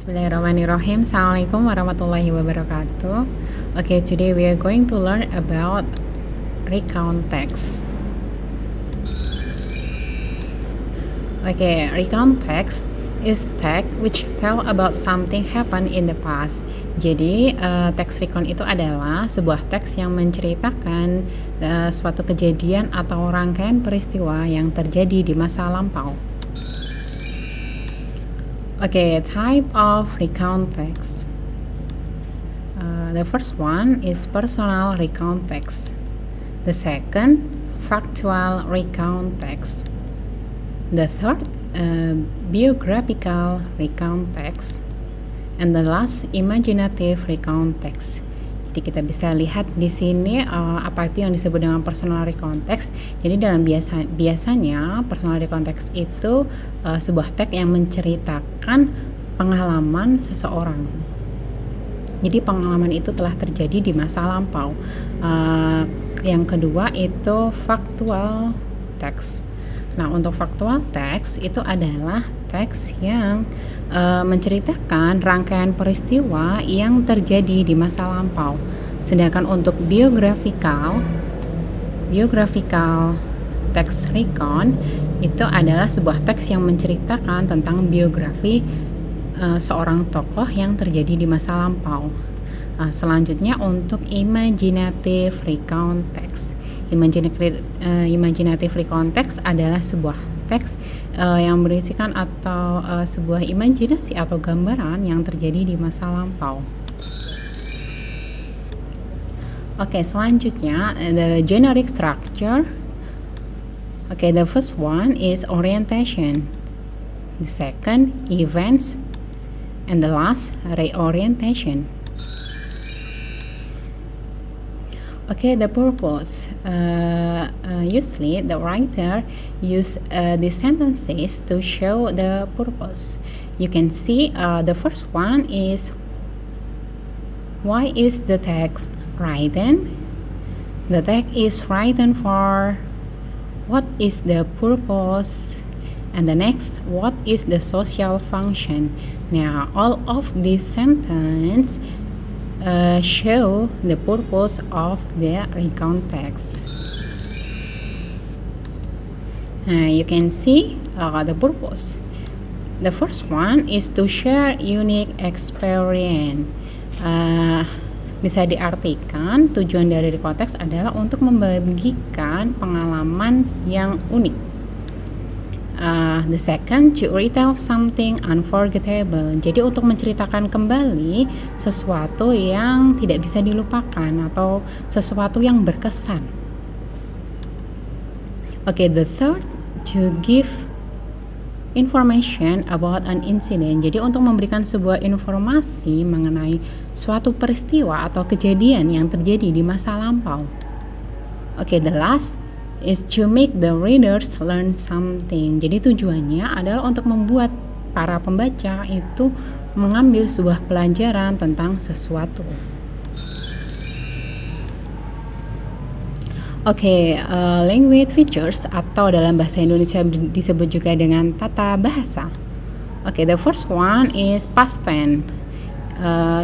Bismillahirrahmanirrahim. Assalamualaikum warahmatullahi wabarakatuh. Okay, today we are going to learn about recount text. Okay, recount text is text which tell about something happened in the past. Jadi, teks recount itu adalah sebuah teks yang menceritakan suatu kejadian atau rangkaian peristiwa yang terjadi di masa lampau. Okay, type of recount text. The first one is personal recount text. The second, factual recount text. The third, biographical recount text. And the last, imaginative recount text. Jadi kita bisa lihat di sini apa itu yang disebut dengan personal recount text. Jadi dalam biasanya personal recount text itu sebuah teks yang menceritakan pengalaman seseorang. Jadi pengalaman itu telah terjadi di masa lampau. Yang kedua itu factual text. Nah, untuk factual text itu adalah teks yang menceritakan rangkaian peristiwa yang terjadi di masa lampau. Sedangkan untuk biographical text recount itu adalah sebuah teks yang menceritakan tentang biografi seorang tokoh yang terjadi di masa lampau. Selanjutnya untuk imaginative recount text. Imaginative recount text adalah sebuah teks yang berisikan atau sebuah imajinasi atau gambaran yang terjadi di masa lampau. Oke, selanjutnya the generic structure. Okay, the first one is orientation. The second, events, and the last, reorientation. Okay, the purpose. Usually, the writer use these sentences to show the purpose. You can see the first one is, why is the text written? The text is written for what is the purpose? And the next, what is the social function? Now, all of these sentences show the purpose of the recount text. You can see the purpose. The first one is to share unique experience. Bisa diartikan tujuan dari recount text adalah untuk membagikan pengalaman yang unik. The second, to retell something unforgettable. Jadi untuk menceritakan kembali sesuatu yang tidak bisa dilupakan atau sesuatu yang berkesan. Okay, the third, to give information about an incident. Jadi untuk memberikan sebuah informasi mengenai suatu peristiwa atau kejadian yang terjadi di masa lampau. Okay, the last is to make the readers learn something. Jadi tujuannya adalah untuk membuat para pembaca itu mengambil sebuah pelajaran tentang sesuatu. Oke, language features atau dalam bahasa Indonesia disebut juga dengan tata bahasa. Oke, the first one is past tense.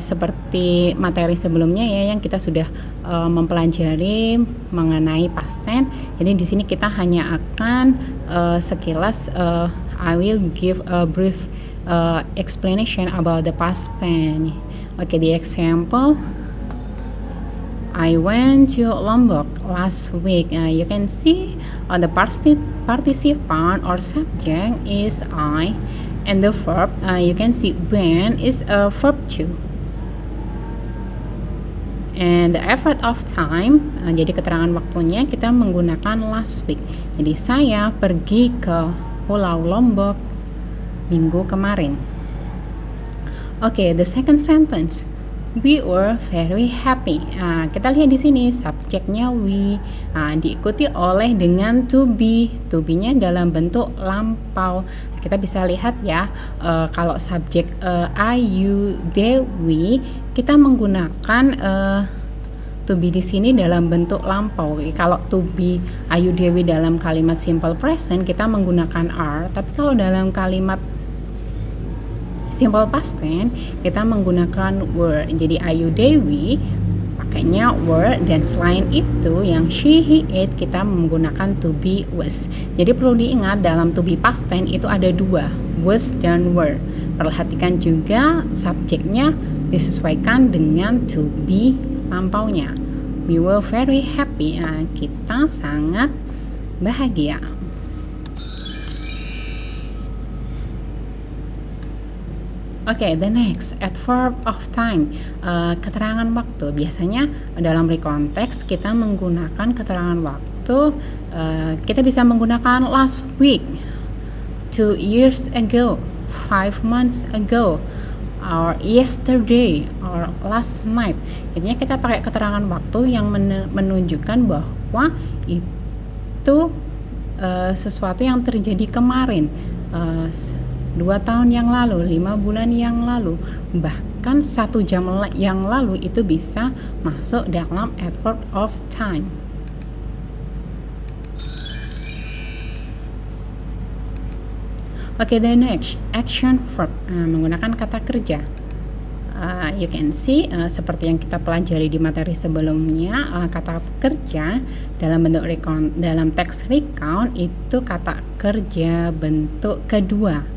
Seperti materi sebelumnya ya yang kita sudah mempelajari mengenai past tense. Jadi di sini kita hanya akan sekilas I will give a brief explanation about the past tense. Okay, the example, I went to Lombok last week. You can see the participant or subject is I. And the verb, you can see when is a verb to. And the effort of time, jadi keterangan waktunya kita menggunakan last week. Jadi saya pergi ke Pulau Lombok minggu kemarin. Okay, the second sentence, we were very happy. Kita lihat di sini subjeknya we, diikuti oleh dengan to be. To be-nya dalam bentuk lampau. Kita bisa lihat ya, kalau subjek I, you, they, we, kita menggunakan to be di sini dalam bentuk lampau. Kalau to be, I, you, they, we dalam kalimat simple present kita menggunakan are. Tapi kalau dalam kalimat Simple past tense kita menggunakan were. Jadi Ayu Dewi pakainya were, dan selain itu yang she, he, it kita menggunakan to be, was. Jadi perlu diingat dalam to be past tense itu ada dua, was dan were. Perhatikan juga subjeknya disesuaikan dengan to be lampaunya. We were very happy. Nah, kita sangat bahagia. Oke, the next, adverb of time, keterangan waktu. Biasanya dalam rekonteks kita menggunakan keterangan waktu, kita bisa menggunakan last week, 2 years ago, 5 months ago, or yesterday, or last night. Intinya kita pakai keterangan waktu yang menunjukkan bahwa itu sesuatu yang terjadi kemarin, 2 tahun yang lalu, 5 bulan yang lalu, bahkan 1 jam yang lalu, itu bisa masuk dalam adverb of time. Oke, the next, action verb, menggunakan kata kerja. You can see seperti yang kita pelajari di materi sebelumnya, kata kerja dalam bentuk dalam teks recount itu kata kerja bentuk kedua.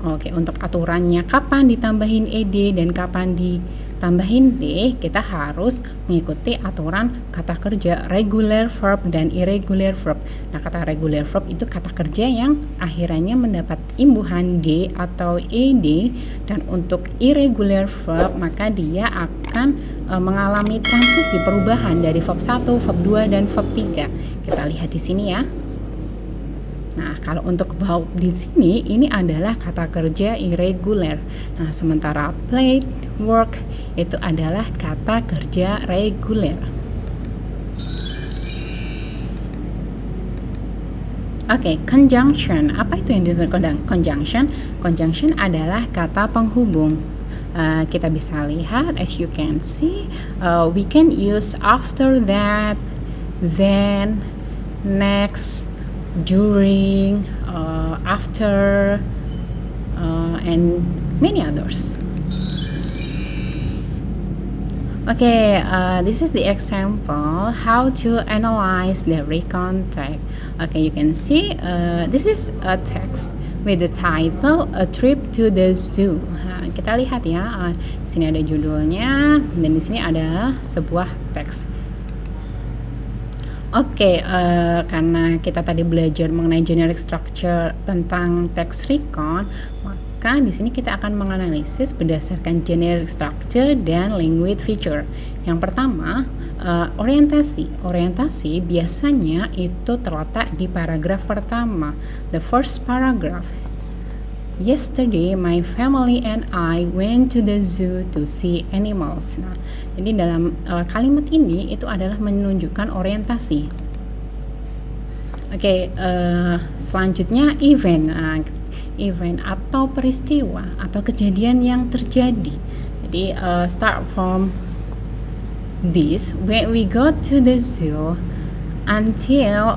Oke, untuk aturannya kapan ditambahin ed dan kapan ditambahin d, kita harus mengikuti aturan kata kerja regular verb dan irregular verb. Nah, kata regular verb itu kata kerja yang akhirannya mendapat imbuhan d atau ed, dan untuk irregular verb maka dia akan mengalami transisi perubahan dari verb 1, verb 2 dan verb 3. Kita lihat di sini ya. Nah, kalau untuk verb di sini ini adalah kata kerja irregular. Nah, sementara played, work itu adalah kata kerja reguler. Oke, conjunction. Apa itu yang disebut conjunction? Conjunction adalah kata penghubung. Kita bisa lihat, as you can see, we can use after that, then, next, during, after, and many others. Okay, this is the example how to analyze the recontact. Okay, you can see this is a text with the title A Trip to the Zoo. Nah, kita lihat ya, di sini ada judulnya dan di sini ada sebuah teks. Oke, karena kita tadi belajar mengenai generic structure tentang text recon, maka di sini kita akan menganalisis berdasarkan generic structure dan language feature. Yang pertama, orientasi. Orientasi biasanya itu terletak di paragraf pertama, the first paragraph. Yesterday, my family and I went to the zoo to see animals. Nah, jadi dalam kalimat ini itu adalah menunjukkan orientasi. Oke, selanjutnya event. Nah, event atau peristiwa atau kejadian yang terjadi. Jadi start from this, when we go to the zoo, until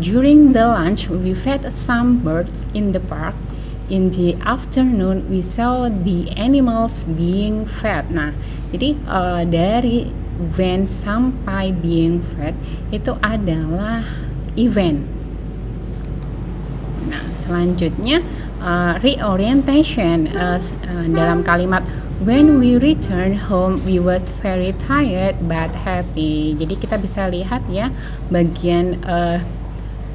during the lunch we fed some birds in the park. In the afternoon, we saw the animals being fed. Nah, jadi dari when sampai being fed itu adalah event. Nah, selanjutnya reorientation. Dalam kalimat when we return home, we were very tired but happy. Jadi kita bisa lihat ya bagian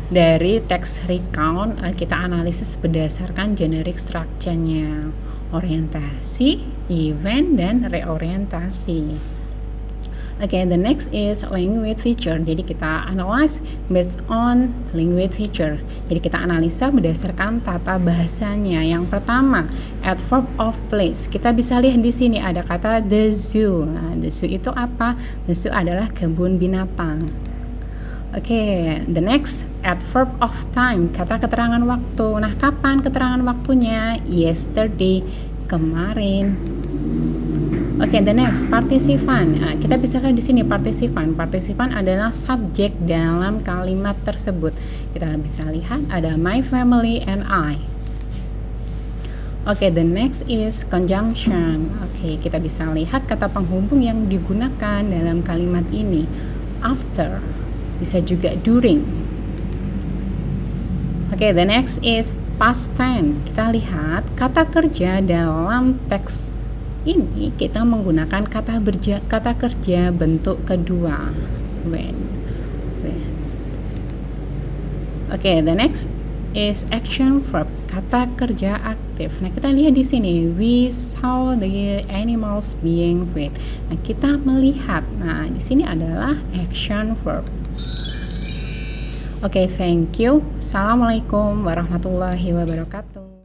dari teks recount, kita analisis berdasarkan generic structure-nya, orientasi, event, dan reorientasi. Okay, the next is language feature. Jadi kita analyze based on language feature. Jadi kita analisa berdasarkan tata bahasanya. Yang pertama, adverb of place. Kita bisa lihat di sini ada kata the zoo. Nah, the zoo itu apa? The zoo adalah kebun binatang. Oke, the next, adverb of time, kata keterangan waktu. Nah, kapan keterangan waktunya? Yesterday, kemarin. Oke, the next, partisipan. Nah, kita bisa lihat di sini partisipan. Partisipan adalah subjek dalam kalimat tersebut. Kita bisa lihat ada my family and I. Oke, the next is conjunction. Oke, kita bisa lihat kata penghubung yang digunakan dalam kalimat ini. After, bisa juga during. Oke, the next is past tense. Kita lihat kata kerja dalam teks ini kita menggunakan kata kerja bentuk kedua. When. Oke, the next is action verb, kata kerja aktif. Nah, kita lihat di sini, we saw the animals being fed. Nah, kita melihat. Nah, di sini adalah action verb. Oke, thank you. Assalamualaikum warahmatullahi wabarakatuh.